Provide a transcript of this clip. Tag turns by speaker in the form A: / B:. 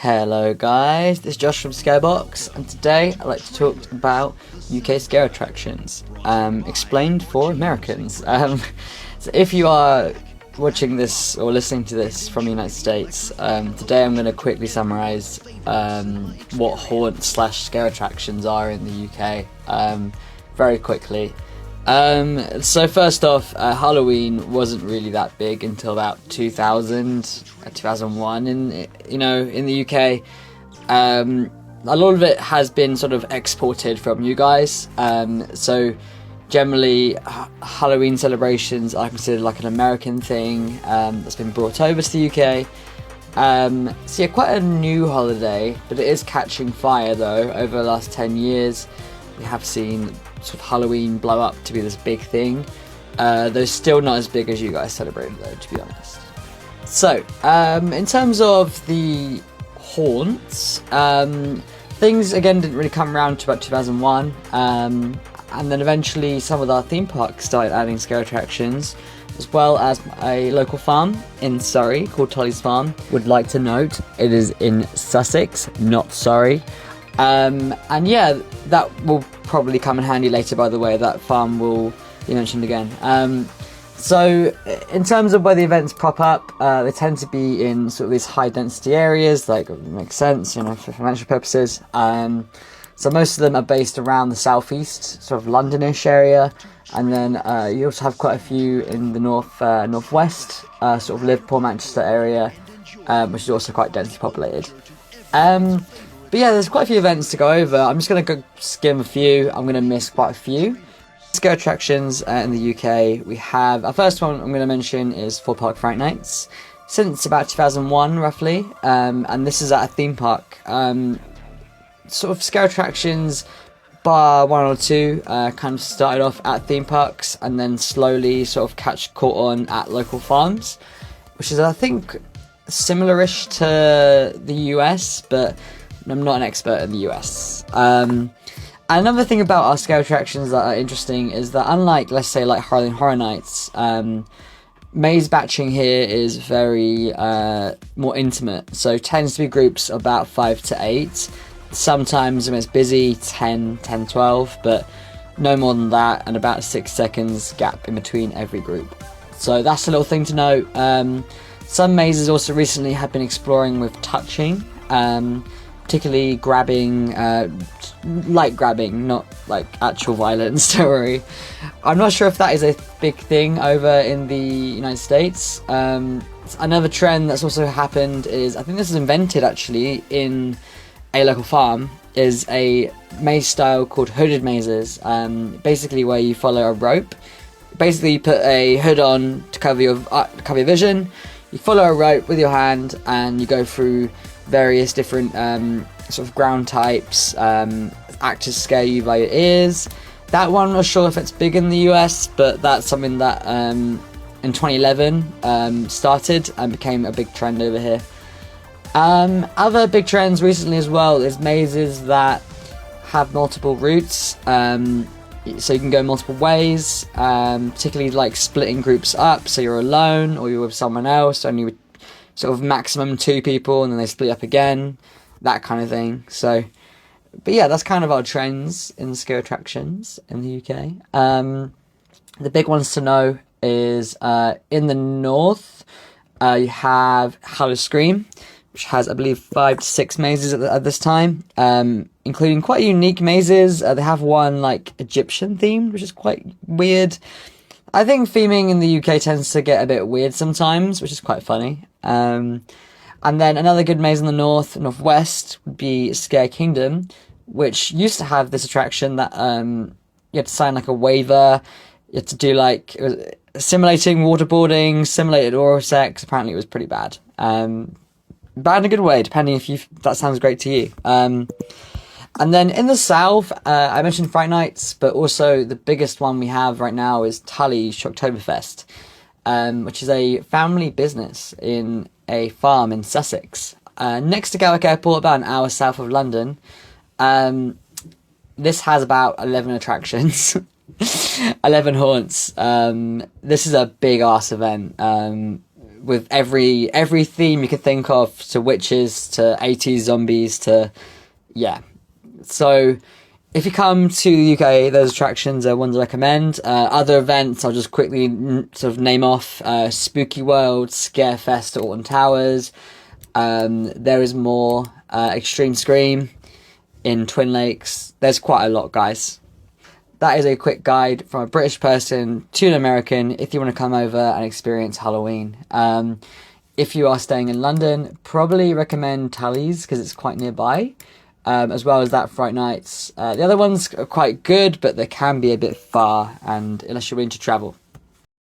A: Hello guys, this is Josh from Scarebox, and today I'd like to talk about UK scare attractions, explained for Americans. So if you are watching this or listening to this from the United States, today I'm going to quickly summarise what haunt/scare attractions are in the UK, very quickly. So first off, Halloween wasn't really that big until about 2001 in the UK. A lot of it has been sort of exported from you guys. So generally, Halloween celebrations are considered like an American thing that's been brought over to the UK. So yeah, quite a new holiday, but it is catching fire though. Over the last 10 years, we have seen sort of Halloween blow up to be this big thing, though still not as big as you guys celebrated though, to be honest. So, in terms of the haunts, things again didn't really come around to about 2001, and then eventually some of our theme parks started adding scare attractions, as well as a local farm in Surrey called Tolly's Farm. Would like to note, it is in Sussex, not Surrey. And yeah, that will probably come in handy later, by the way. That farm will be mentioned again. So in terms of where the events pop up, they tend to be in sort of these high density areas, like it makes sense, for financial purposes. So most of them are based around the southeast, sort of Londonish area, and then you also have quite a few in the northwest, sort of Liverpool, Manchester area, which is also quite densely populated. But yeah, there's quite a few events to go over. I'm just going to go skim a few. I'm going to miss quite a few. Scare attractions in the UK. We have, our first one I'm going to mention is Thorpe Park Fright Nights. Since about 2001 roughly, and this is at a theme park. Sort of scare attractions, bar one or two, kind of started off at theme parks and then slowly sort of caught on at local farms, which is I think similar-ish to the US, but I'm not an expert in the US. Another thing about our scare attractions that are interesting is that unlike, let's say, like Halloween Horror Nights, maze batching here is very more intimate. So tends to be groups of about 5 to 8. Sometimes when it's busy, 10, 12, but no more than that, and about 6 seconds gap in between every group. So that's a little thing to note. Some mazes also recently have been exploring with touching, particularly grabbing, light grabbing, not like actual violence, don't worry. I'm not sure if that is a big thing over in the United States. Another trend that's also happened is, I think this is invented actually in a local farm, is a maze style called hooded mazes, basically where you follow a rope. Basically you put a hood on to cover your vision, you follow a rope with your hand and you go through various different sort of ground types, act to scare you by your ears. That one, I'm not sure if it's big in the US, but that's something that in 2011 started and became a big trend over here. Other big trends recently as well is mazes that have multiple routes, so you can go multiple ways, particularly like splitting groups up, so you're alone or you're with someone else, only with sort of maximum 2 people, and then they split up again, that kind of thing. So, but yeah, that's kind of our trends in scare attractions in the UK. The big ones to know is in the north, you have Howl-O-Scream, which has, I believe, 5 to 6 mazes at this time, including quite unique mazes. They have one like Egyptian themed, which is quite weird. I think theming in the UK tends to get a bit weird sometimes, which is quite funny. And then another good maze in the northwest would be Scare Kingdom, which used to have this attraction that you had to sign like a waiver. You had to do like simulating waterboarding, simulated oral sex. Apparently, it was pretty bad. Bad in a good way, depending if that sounds great to you. And then in the south, I mentioned Fright Nights, but also the biggest one we have right now is Tully Shocktoberfest, which is a family business in a farm in Sussex, next to Gatwick Airport, about an hour south of London. This has about 11 attractions, 11 haunts. This is a big ass event. with every theme you could think of, to witches, to 80s zombies, to yeah. So if you come to the UK, those attractions are ones I recommend. Other events, I'll just quickly sort of name off: Spooky World, Scarefest at Alton Towers. There is more. Extreme Scream in Twin Lakes. There's quite a lot, guys. That is a quick guide from a British person to an American if you want to come over and experience Halloween. If you are staying in London, probably recommend Tully's because it's quite nearby, as well as that Fright Nights. The other ones are quite good, but they can be a bit far, and unless you're willing to travel.